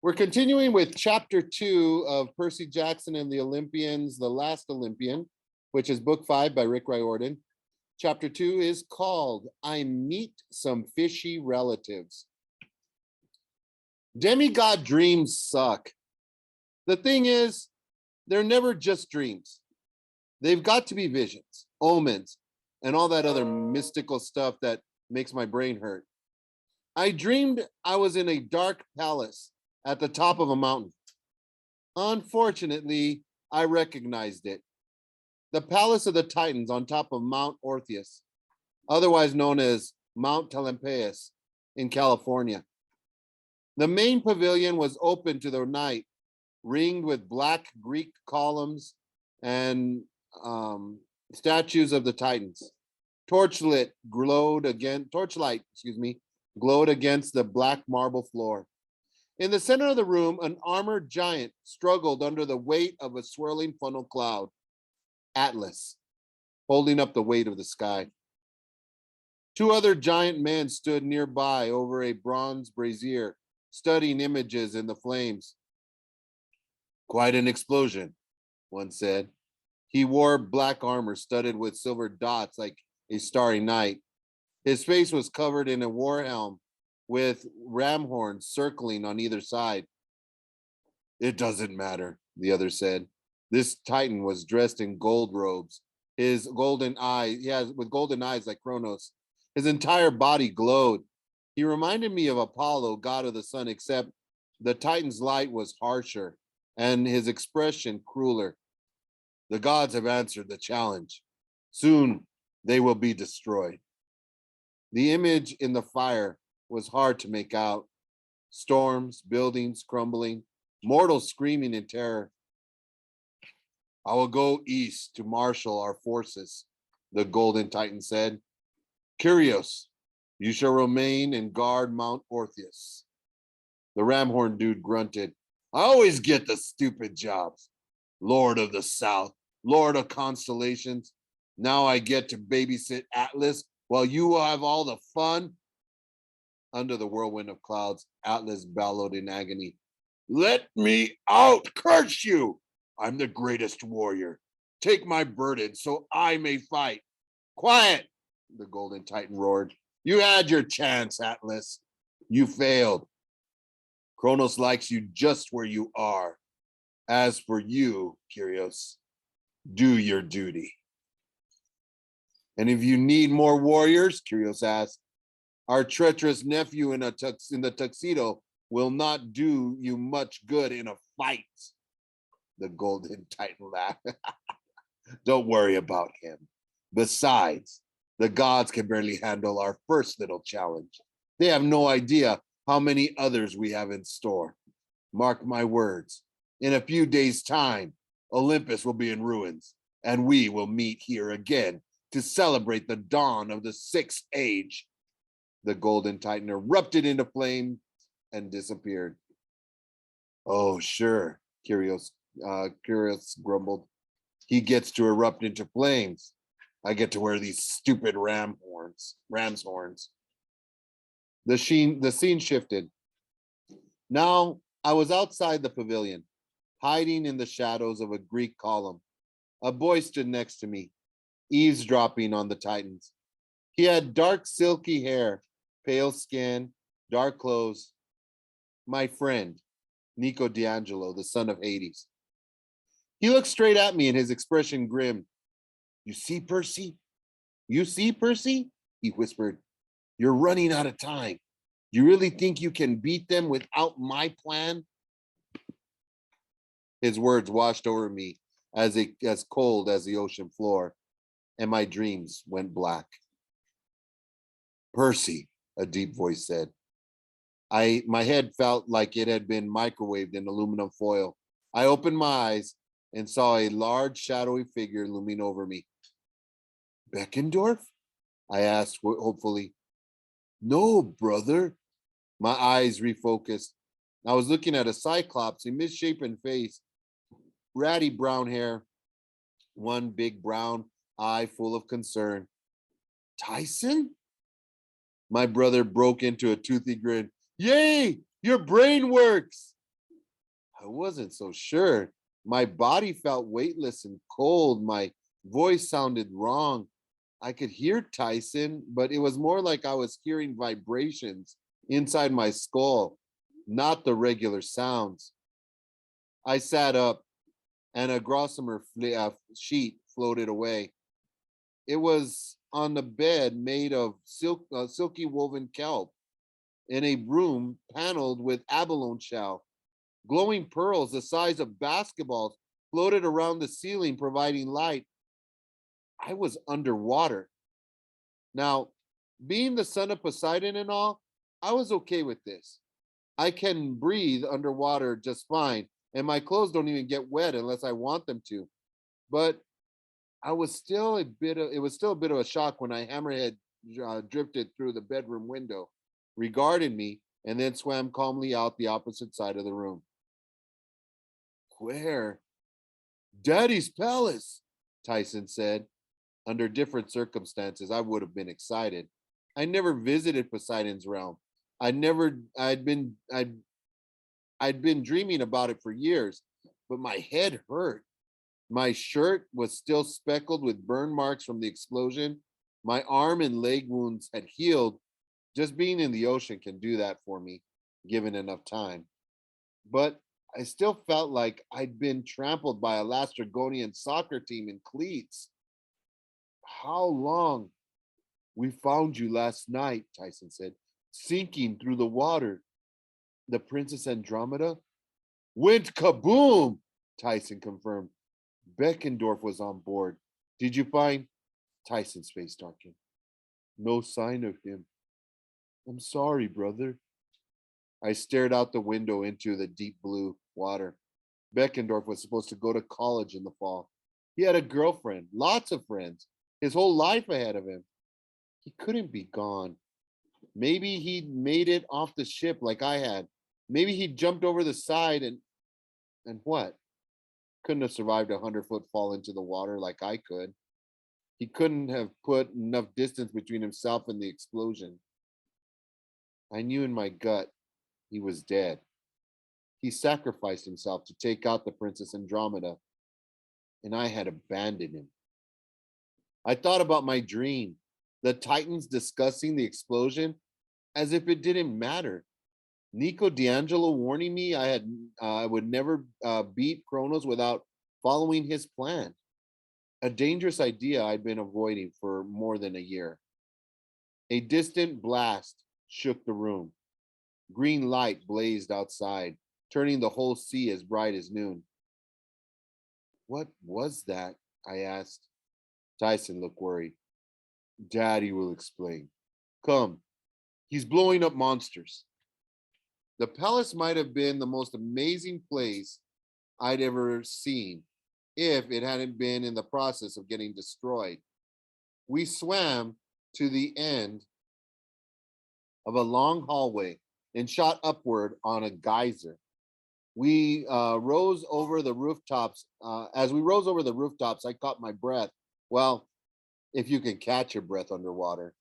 We're continuing with chapter 2 of Percy Jackson and the Olympians, The Last Olympian, which is book 5 by Riordan. Chapter 2 is called I Meet Some Fishy Relatives. Demigod dreams suck. The thing is, they're never just dreams. They've got to be visions, omens, and all that other mystical stuff that makes my brain hurt. I dreamed I was in a dark palace at the top of a mountain. Unfortunately, I recognized it. The Palace of the Titans on top of Mount Orpheus, otherwise known as Mount Olympus in California. The main pavilion was open to the night, ringed with black Greek columns and statues of the Titans. Torchlight glowed against the black marble floor. In the center of the room, an armored giant struggled under the weight of a swirling funnel cloud. Atlas, holding up the weight of the sky. Two other giant men stood nearby over a bronze brazier, studying images in the flames. Quite an explosion, one said. He wore black armor studded with silver dots like a starry night. His face was covered in a war helm with ram horns circling on either side. It doesn't matter, the other said. This Titan was dressed in gold robes. With golden eyes like Kronos. His entire body glowed. He reminded me of Apollo, god of the sun, except the Titan's light was harsher and his expression crueler. The gods have answered the challenge. Soon they will be destroyed. The image in the fire was hard to make out. Storms, buildings crumbling, mortals screaming in terror. I will go east to marshal our forces, the Golden Titan said. Curious, you shall remain and guard Mount Orpheus. The Ramhorn dude grunted. I always get the stupid jobs. Lord of the South, Lord of Constellations. Now I get to babysit Atlas while you have all the fun. Under the whirlwind of clouds, Atlas bellowed in agony. Let me out, curse you! I'm the greatest warrior. Take my burden so I may fight. Quiet, the Golden Titan roared. You had your chance, Atlas. You failed. Kronos likes you just where you are. As for you, Kyrios, do your duty. And if you need more warriors, Kyrios asked, our treacherous nephew in the tuxedo will not do you much good in a fight. The Golden Titan laughed. Don't worry about him. Besides, the gods can barely handle our first little challenge. They have no idea how many others we have in store. Mark my words. In a few days' time, Olympus will be in ruins, and we will meet here again to celebrate the dawn of the sixth age. The Golden Titan erupted into flame and disappeared. Oh, sure, Kyrios grumbled. He gets to erupt into flames. I get to wear these stupid ram's horns. The scene shifted. Now I was outside the pavilion, hiding in the shadows of a Greek column. A boy stood next to me, eavesdropping on the Titans. He had dark, silky hair, pale skin, dark clothes. My friend, Nico D'Angelo, the son of Hades. He looked straight at me and his expression grim. You see, Percy? You see, Percy? He whispered. You're running out of time. You really think you can beat them without my plan? His words washed over me as cold as the ocean floor, and my dreams went black. Percy, a deep voice said. My head felt like it had been microwaved in aluminum foil. I opened my eyes and saw a large shadowy figure looming over me. Beckendorf? I asked hopefully. No, brother. My eyes refocused. I was looking at a cyclops, a misshapen face, ratty brown hair, one big brown eye full of concern. Tyson? My brother broke into a toothy grin. Yay, your brain works. I wasn't so sure. My body felt weightless and cold. My voice sounded wrong. I could hear Tyson, but it was more like I was hearing vibrations inside my skull, not the regular sounds. I sat up and a gossamer sheet floated away. It was on the bed made of silky woven kelp in a room paneled with abalone shell. Glowing pearls the size of basketballs floated around the ceiling, providing light. I was underwater. Now, being the son of Poseidon and all, I was okay with this. I can breathe underwater just fine, and my clothes don't even get wet unless I want them to. But it was still a bit of a shock when I hammerhead drifted through the bedroom window, regarded me, and then swam calmly out the opposite side of the room. Where? Daddy's palace, Tyson said. Under different circumstances, I would have been excited. I never visited Poseidon's realm. I'd never, I'd been dreaming about it for years, but my head hurt. My shirt was still speckled with burn marks from the explosion. My arm and leg wounds had healed. Just being in the ocean can do that for me, given enough time. But I still felt like I'd been trampled by a Lastragonian soccer team in cleats. How long? We found you last night, Tyson said, sinking through the water. The Princess Andromeda went kaboom, Tyson confirmed. Beckendorf was on board. Did you find? Tyson's face darkened. No sign of him. I'm sorry, brother. I stared out the window into the deep blue water. Beckendorf was supposed to go to college in the fall. He had a girlfriend, lots of friends, his whole life ahead of him. He couldn't be gone. Maybe he'd made it off the ship like I had. Maybe he jumped over the side and what? Couldn't have survived a 100-foot fall into the water like I could. He couldn't have put enough distance between himself and the explosion. I knew in my gut he was dead. He sacrificed himself to take out the Princess Andromeda, and I had abandoned him. I thought about my dream, the Titans discussing the explosion as if it didn't matter. Nico D'Angelo warning me I would never beat Kronos without following his plan. A dangerous idea I'd been avoiding for more than a year. A distant blast shook the room. Green light blazed outside, turning the whole sea as bright as noon. What was that? I asked. Tyson looked worried. Daddy will explain. Come, he's blowing up monsters. The palace might have been the most amazing place I'd ever seen if it hadn't been in the process of getting destroyed. We swam to the end of a long hallway and shot upward on a geyser. We rose over the rooftops. As we rose over the rooftops, I caught my breath. Well, if you can catch your breath underwater.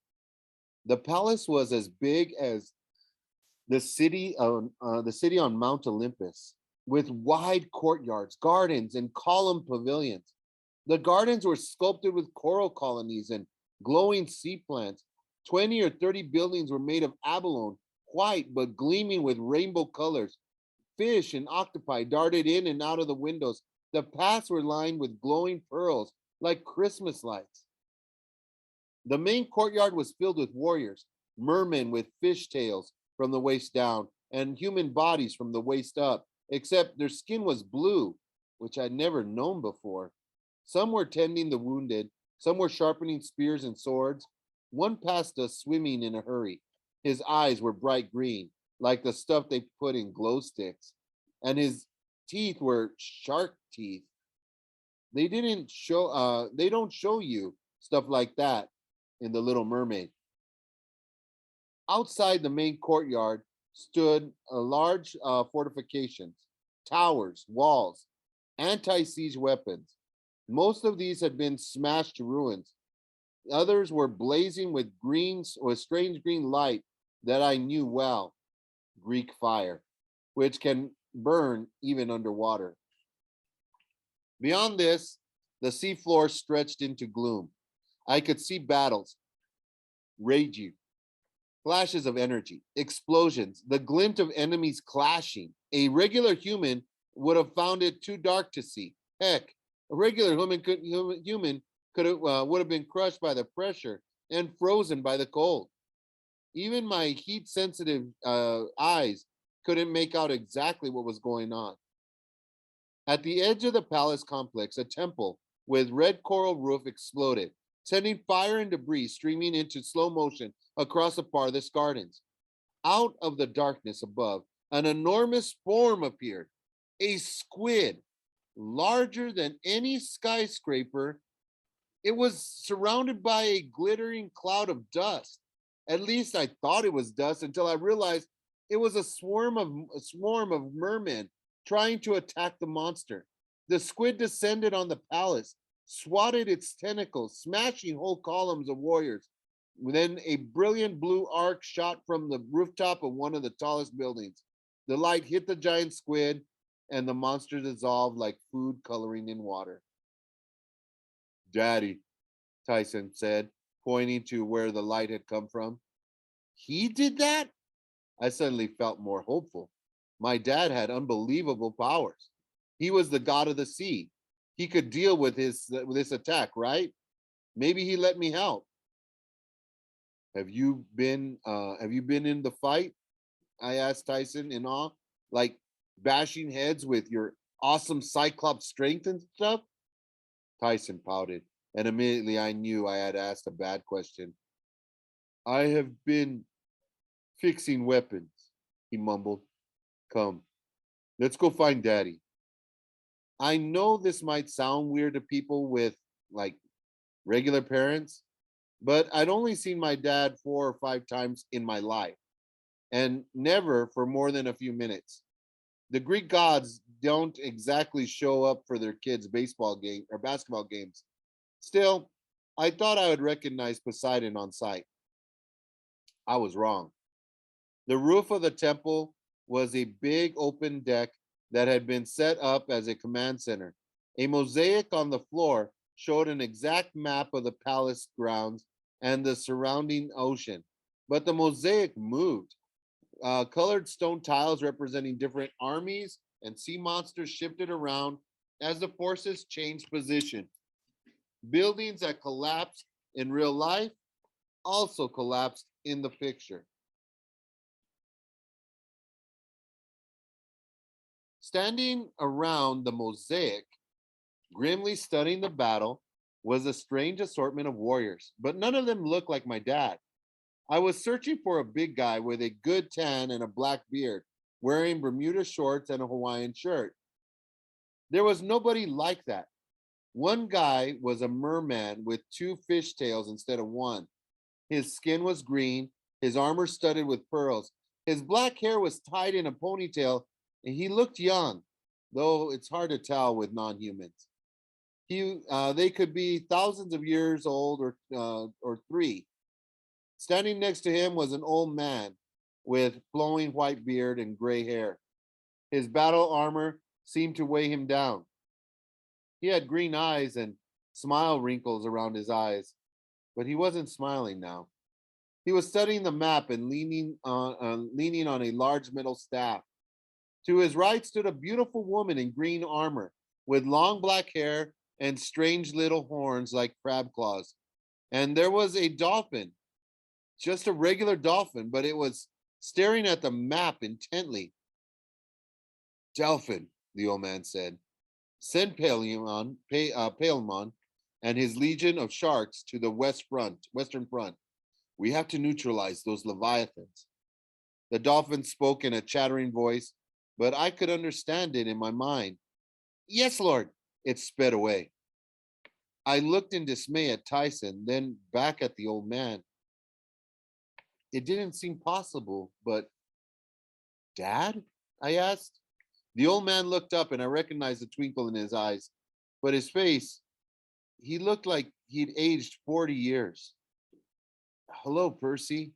The palace was as big as the city on Mount Olympus, with wide courtyards, gardens, and column pavilions. The gardens were sculpted with coral colonies and glowing sea plants. 20 or 30 buildings were made of abalone, white but gleaming with rainbow colors. Fish and octopi darted in and out of the windows. The paths were lined with glowing pearls like Christmas lights. The main courtyard was filled with warriors, mermen with fish tails from the waist down, and human bodies from the waist up, except their skin was blue, which I'd never known before. Some were tending the wounded, some were sharpening spears and swords. One passed us swimming in a hurry. His eyes were bright green, like the stuff they put in glow sticks, and his teeth were shark teeth. They don't show you stuff like that in The Little Mermaid. Outside the main courtyard stood a large fortifications, towers, walls, anti-siege weapons. Most of these had been smashed to ruins. Others were blazing with strange green light that I knew well, Greek fire, which can burn even underwater. Beyond this, the seafloor stretched into gloom. I could see battles raging, flashes of energy, explosions, the glint of enemies clashing. A regular human would have found it too dark to see. Heck, a regular human could have would have been crushed by the pressure and frozen by the cold. Even my heat sensitive eyes couldn't make out exactly what was going on. At the edge of the palace complex, a temple with red coral roof exploded, sending fire and debris streaming into slow motion across the farthest gardens. Out of the darkness above, an enormous form appeared, a squid, larger than any skyscraper. It was surrounded by a glittering cloud of dust. At least I thought it was dust until I realized it was a swarm of mermen trying to attack the monster. The squid descended on the palace, swatted its tentacles, smashing whole columns of warriors. Then a brilliant blue arc shot from the rooftop of one of the tallest buildings. The light hit the giant squid, and the monster dissolved like food coloring in water. Daddy, Tyson said, pointing to where the light had come from. He did that? I suddenly felt more hopeful. My dad had unbelievable powers. He was the god of the sea. He could deal with this attack, right? Maybe he let me help. Have you been in the fight? I asked Tyson in awe, like bashing heads with your awesome cyclops strength and stuff. Tyson pouted, and immediately I knew I had asked a bad question. I have been fixing weapons, he mumbled. Come, let's go find Daddy. I know this might sound weird to people with like regular parents, but I'd only seen my dad 4 or 5 times in my life, and never for more than a few minutes. The Greek gods don't exactly show up for their kids' baseball game or basketball games. Still, I thought I would recognize Poseidon on sight. I was wrong. The roof of the temple was a big open deck that had been set up as a command center. A mosaic on the floor showed an exact map of the palace grounds and the surrounding ocean. But the mosaic moved. Colored stone tiles representing different armies and sea monsters shifted around as the forces changed position. Buildings that collapsed in real life also collapsed in the picture. Standing around the mosaic, grimly studying the battle, was a strange assortment of warriors, but none of them looked like my dad. I was searching for a big guy with a good tan and a black beard, wearing Bermuda shorts and a Hawaiian shirt. There was nobody like that. One guy was a merman with two fish tails instead of one. His skin was green, his armor studded with pearls. His black hair was tied in a ponytail, and he looked young, though it's hard to tell with non-humans. They could be thousands of years old or three. Standing next to him was an old man with flowing white beard and gray hair. His battle armor seemed to weigh him down. He had green eyes and smile wrinkles around his eyes, but he wasn't smiling now. He was studying the map and leaning on a large metal staff. To his right stood a beautiful woman in green armor with long black hair and strange little horns like crab claws. And there was a dolphin, just a regular dolphin, but it was staring at the map intently. Dolphin, the old man said, send Palemon and his legion of sharks to the western front. We have to neutralize those leviathans. The dolphin spoke in a chattering voice, but I could understand it in my mind. Yes, Lord. It sped away. I looked in dismay at Tyson, then back at the old man. It didn't seem possible, but Dad? I asked. The old man looked up and I recognized the twinkle in his eyes, but his face, he looked like he'd aged 40 years. Hello, Percy.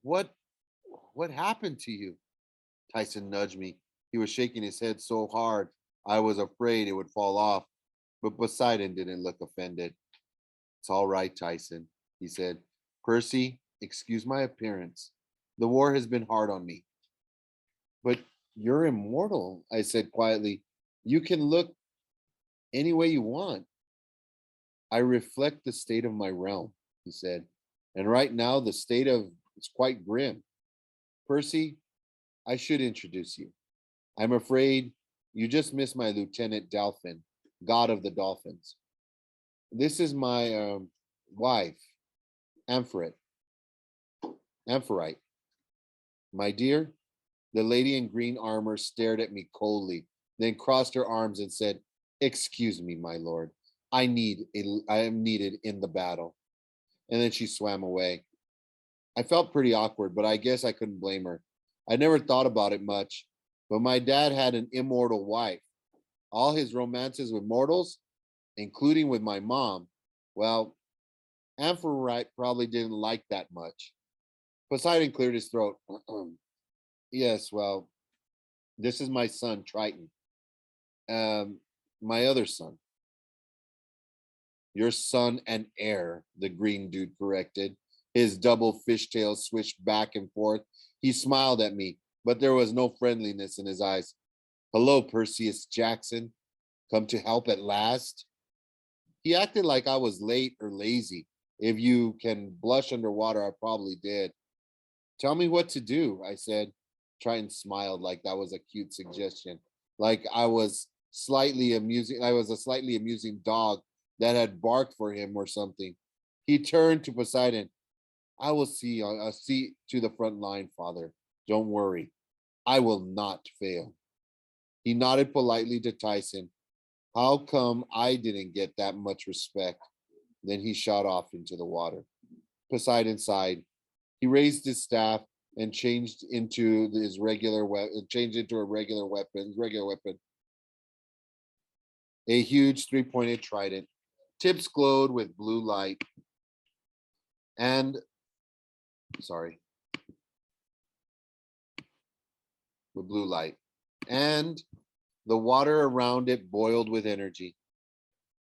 What what happened to you? Tyson nudged me. He was shaking his head so hard, I was afraid it would fall off. But Poseidon didn't look offended. It's all right, Tyson, he said. Percy, excuse my appearance. The war has been hard on me. But you're immortal, I said quietly. You can look any way you want. I reflect the state of my realm, he said. And right now, the state of it's quite grim. Percy, I should introduce you. I'm afraid you just missed my Lieutenant Dolphin, god of the dolphins. This is my wife, Amphorit. Amphorite. My dear, the lady in green armor stared at me coldly, then crossed her arms and said, excuse me, my lord. I am needed in the battle. And then she swam away. I felt pretty awkward, but I guess I couldn't blame her. I never thought about it much, but my dad had an immortal wife. All his romances with mortals, including with my mom, well, Amphorit probably didn't like that much. Poseidon cleared his throat. Yes, well, this is my son, Triton. Um, my other son. Your son and heir, the green dude corrected. His double fishtail swished back and forth. He smiled at me, but there was no friendliness in his eyes. Hello, Perseus Jackson. Come to help at last? He acted like I was late or lazy. If you can blush underwater, I probably did. Tell me what to do, I said. Triton smiled like that was a cute suggestion. Like I was a slightly amusing dog that had barked for him or something. He turned to Poseidon. I'll see to the front line, father. Don't worry. I will not fail. He nodded politely to Tyson. How come I didn't get that much respect? Then he shot off into the water. Poseidon sighed. He raised his staff and changed into his regular weapon. Changed into a regular weapon. A huge three-pointed trident. Tips glowed with blue light. And sorry, with blue light. And the water around it boiled with energy.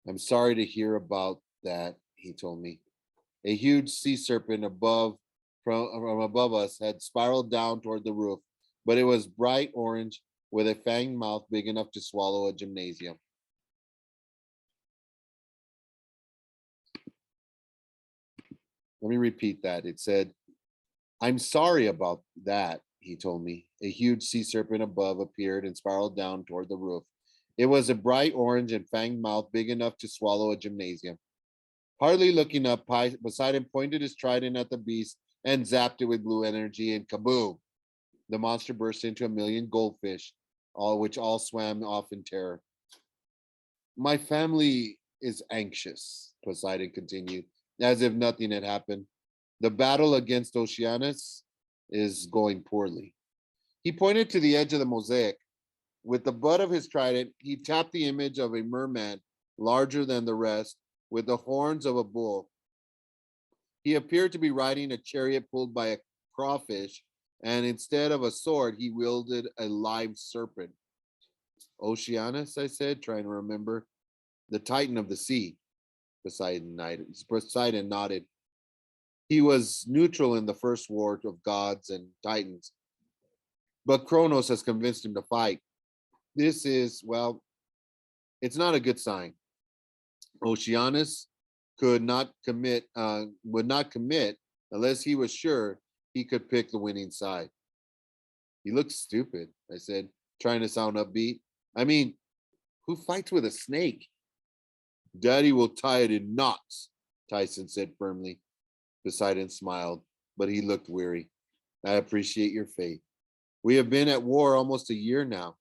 I'm sorry to hear about that, he told me. A huge sea serpent from above us had spiraled down toward the roof, but it was bright orange with a fanged mouth big enough to swallow a gymnasium. Let me repeat that. It said, I'm sorry about that, he told me. A huge sea serpent above appeared and spiraled down toward the roof. It was a bright orange and fanged mouth big enough to swallow a gymnasium. Hardly looking up, Poseidon pointed his trident at the beast and zapped it with blue energy, and kaboom! The monster burst into a million goldfish, which all swam off in terror. My family is anxious, Poseidon continued, as if nothing had happened. The battle against Oceanus is going poorly. He pointed to the edge of the mosaic. With the butt of his trident, he tapped the image of a merman larger than the rest, with the horns of a bull. He appeared to be riding a chariot pulled by a crawfish, and instead of a sword, he wielded a live serpent. Oceanus, I said, trying to remember. The Titan of the sea. Poseidon nodded. He was neutral in the first war of gods and titans, but Kronos has convinced him to fight. This is, well, it's not a good sign. Oceanus would not commit unless he was sure he could pick the winning side. He looks stupid, I said, trying to sound upbeat. I mean, who fights with a snake? Daddy will tie it in knots, Tyson said firmly. Poseidon smiled, but he looked weary. I appreciate your faith. We have been at war almost a year now.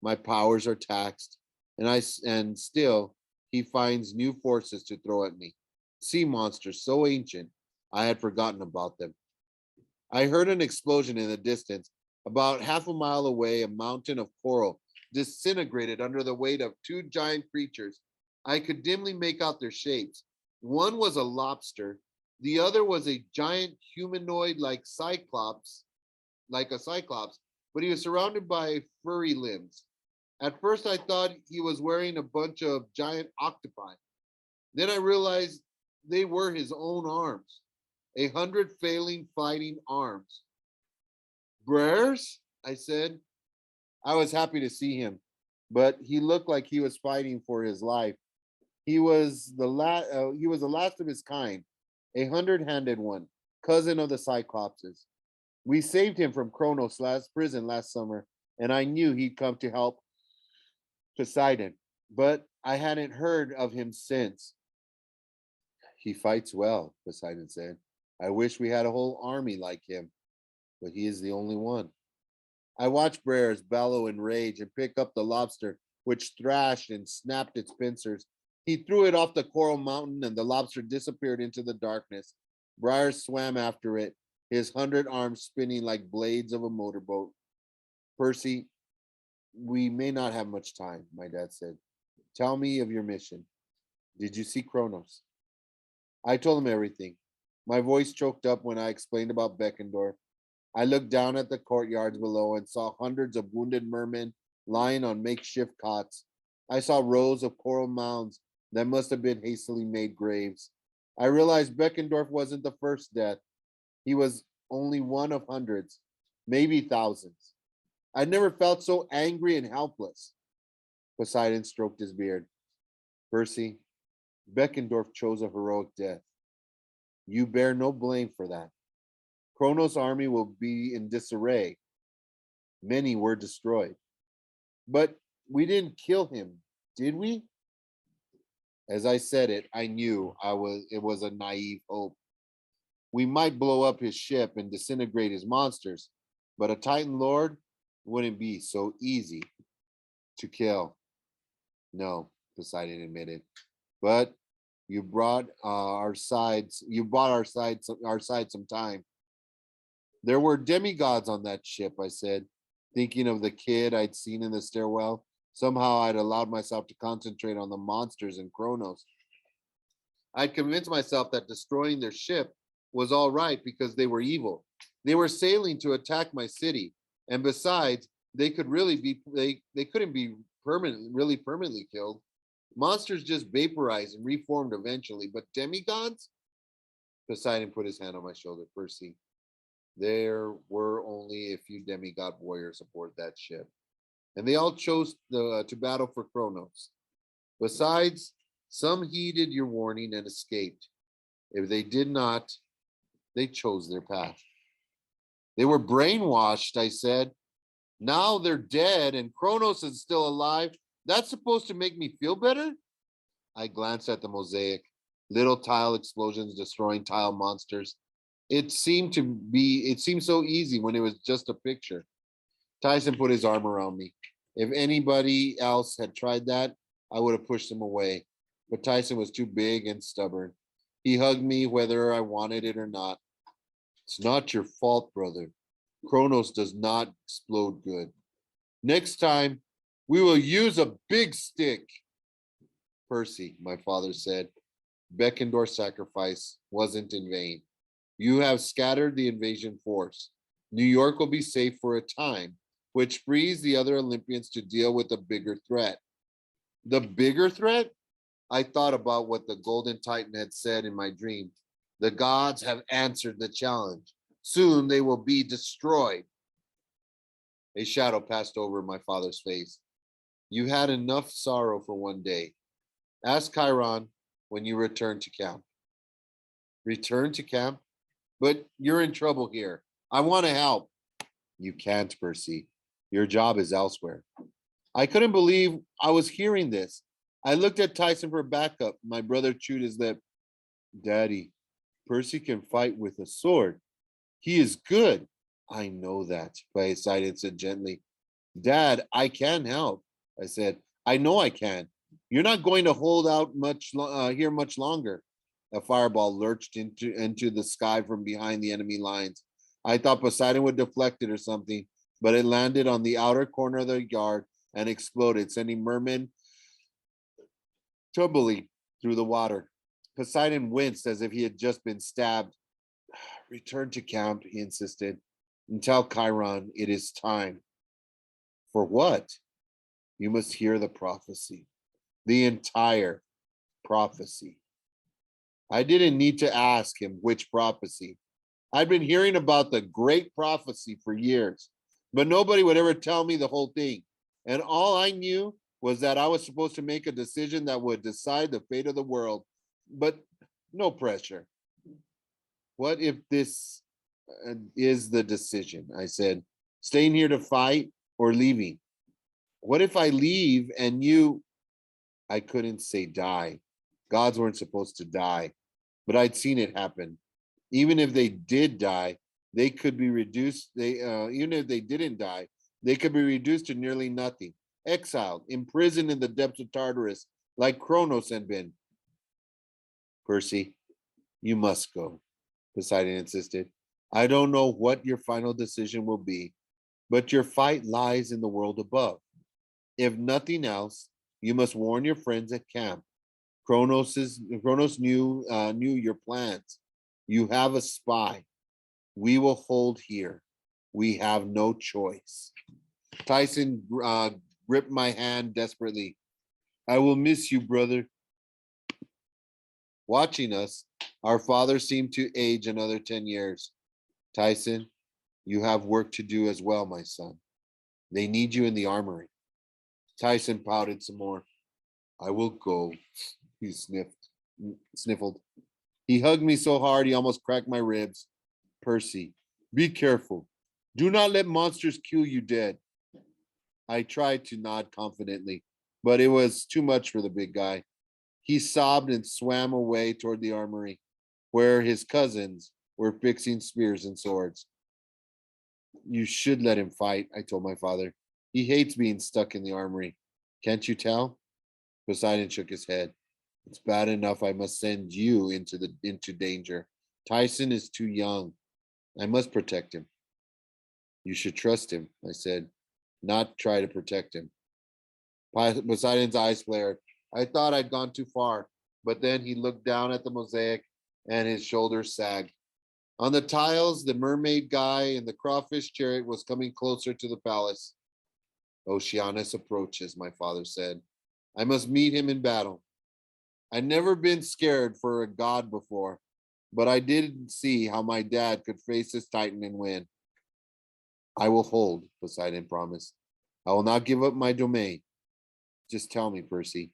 My powers are taxed, and still he finds new forces to throw at me. Sea monsters so ancient, I had forgotten about them. I heard an explosion in the distance. About half a mile away, a mountain of coral disintegrated under the weight of two giant creatures. I could dimly make out their shapes. One was a lobster. The other was a giant humanoid like a cyclops, but he was surrounded by furry limbs. At first, I thought he was wearing a bunch of giant octopi. Then I realized they were his own arms, 100 failing fighting arms. Brers? I said. I was happy to see him, but he looked like he was fighting for his life. He was the last of his kind, a hundred-handed one, cousin of the Cyclopses. We saved him from Kronos' last prison last summer, and I knew he'd come to help Poseidon, but I hadn't heard of him since. He fights well, Poseidon said. I wish we had a whole army like him, but he is the only one. I watched Brers bellow in rage and pick up the lobster, which thrashed and snapped its pincers. He threw it off the coral mountain, and the lobster disappeared into the darkness. Briar swam after it, his 100 arms spinning like blades of a motorboat. Percy, we may not have much time, my dad said. Tell me of your mission. Did you see Kronos? I told him everything. My voice choked up when I explained about Beckendorf. I looked down at the courtyards below and saw hundreds of wounded mermen lying on makeshift cots. I saw rows of coral mounds that must have been hastily made graves. I realized Beckendorf wasn't the first death. He was only one of hundreds, maybe thousands. I'd never felt so angry and helpless. Poseidon stroked his beard. Percy, Beckendorf chose a heroic death. You bear no blame for that. Kronos' army will be in disarray. Many were destroyed. But we didn't kill him, did we? As I said it, I knew it was a naive hope. We might blow up his ship and disintegrate his monsters, but a Titan Lord wouldn't be so easy to kill. No, Poseidon admitted. But you brought our side some time. There were demigods on that ship, I said, thinking of the kid I'd seen in the stairwell. Somehow I'd allowed myself to concentrate on the monsters in Kronos. I'd convinced myself that destroying their ship was all right because they were evil. They were sailing to attack my city, and besides, they couldn't be permanently killed. Monsters just vaporized and reformed eventually, but demigods? Poseidon put his hand on my shoulder. Percy, there were only a few demigod warriors aboard that ship, and they all chose to battle for Kronos. Besides, some heeded your warning and escaped. If they did not, they chose their path. They were brainwashed, I said. Now they're dead and Kronos is still alive. That's supposed to make me feel better? I glanced at the mosaic, little tile explosions destroying tile monsters. It seemed so easy when it was just a picture. Tyson put his arm around me. If anybody else had tried that, I would have pushed him away. But Tyson was too big and stubborn. He hugged me whether I wanted it or not. It's not your fault, brother. Kronos does not explode good. Next time, we will use a big stick. Percy, my father said, Beckendorf's sacrifice wasn't in vain. You have scattered the invasion force. New York will be safe for a time, which frees the other Olympians to deal with a bigger threat. The bigger threat? I thought about what the Golden Titan had said in my dream. The gods have answered the challenge. Soon they will be destroyed. A shadow passed over my father's face. You had enough sorrow for one day. Ask Chiron when you return to camp. Return to camp? But you're in trouble here. I want to help. You can't, Percy. Your job is elsewhere. I couldn't believe I was hearing this. I looked at Tyson for backup. My brother chewed his lip. Daddy, Percy can fight with a sword. He is good. I know that, Poseidon said gently. Dad, I can help. I said, I know I can. You're not going to hold out here much longer. A fireball lurched into the sky from behind the enemy lines. I thought Poseidon would deflect it or something, but it landed on the outer corner of the yard and exploded, sending mermen tumbling through the water. Poseidon winced as if he had just been stabbed. Return to camp, he insisted. and tell Chiron it is time. For what? You must hear the prophecy, the entire prophecy. I didn't need to ask him which prophecy. I'd been hearing about the great prophecy for years, but nobody would ever tell me the whole thing. And all I knew was that I was supposed to make a decision that would decide the fate of the world, but no pressure. What if this is the decision? I said, staying here to fight or leaving? What if I leave and you, I couldn't say die. Gods weren't supposed to die, but I'd seen it happen. Even if they did die, they could be reduced. Even if they didn't die, they could be reduced to nearly nothing, exiled, imprisoned in the depths of Tartarus, like Kronos had been. Percy, you must go, Poseidon insisted. I don't know what your final decision will be, but your fight lies in the world above. If nothing else, you must warn your friends at camp. Kronos knew your plans. You have a spy. We will hold here. We have no choice. Tyson gripped my hand desperately. I will miss you, brother. Watching us, our father seemed to age another 10 years. Tyson, you have work to do as well, my son. They need you in the armory. Tyson pouted some more. I will go, he sniffled. He hugged me so hard he almost cracked my ribs. Percy, be careful. Do not let monsters kill you dead. I tried to nod confidently, but it was too much for the big guy. He sobbed and swam away toward the armory, where his cousins were fixing spears and swords. You should let him fight, I told my father. He hates being stuck in the armory. Can't you tell? Poseidon shook his head. It's bad enough I must send you into danger. Tyson is too young. I must protect him. You should trust him, I said, not try to protect him. Poseidon's eyes flared. I thought I'd gone too far, but then he looked down at the mosaic and his shoulders sagged. On the tiles, the mermaid guy in the crawfish chariot was coming closer to the palace. Oceanus approaches, my father said. I must meet him in battle. I'd never been scared for a god before, but I did see how my dad could face this titan and win. I will hold, Poseidon promised. I will not give up my domain. Just tell me, Percy,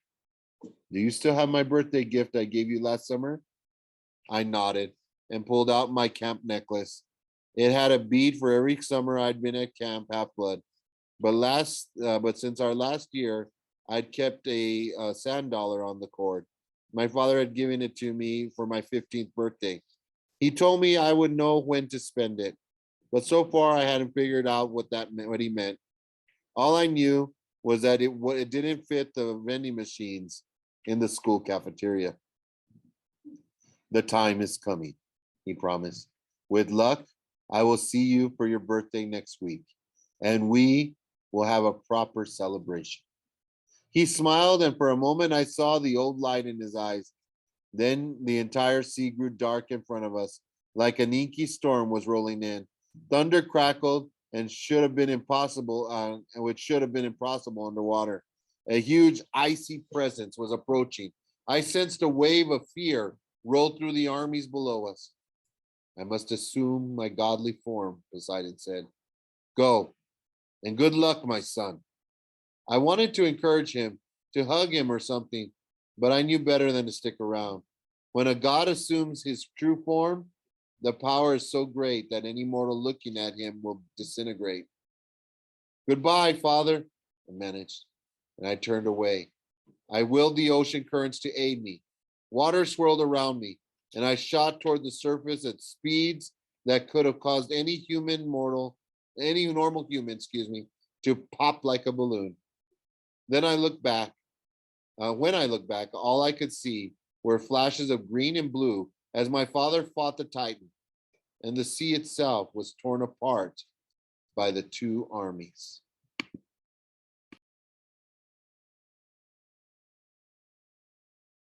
do you still have my birthday gift I gave you last summer? I nodded and pulled out my camp necklace. It had a bead for every summer I'd been at Camp Half-Blood. But since our last year, I'd kept a sand dollar on the cord. My father had given it to me for my 15th birthday. He told me I would know when to spend it, but so far I hadn't figured out what he meant. All I knew was that it didn't fit the vending machines in the school cafeteria. The time is coming, he promised. With luck, I will see you for your birthday next week, and we will have a proper celebration. He smiled, and for a moment I saw the old light in his eyes. Then the entire sea grew dark in front of us, like an inky storm was rolling in. Thunder crackled, and which should have been impossible underwater. A huge icy presence was approaching. I sensed a wave of fear roll through the armies below us. I must assume my godly form, Poseidon said. Go, and good luck, my son. I wanted to encourage him, to hug him or something, but I knew better than to stick around. When a god assumes his true form, the power is so great that any mortal looking at him will disintegrate. Goodbye, Father, I managed, and I turned away. I willed the ocean currents to aid me. Water swirled around me, and I shot toward the surface at speeds that could have caused any normal human, to pop like a balloon. Then I looked back. When I looked back, all I could see were flashes of green and blue as my father fought the Titan, and the sea itself was torn apart by the two armies.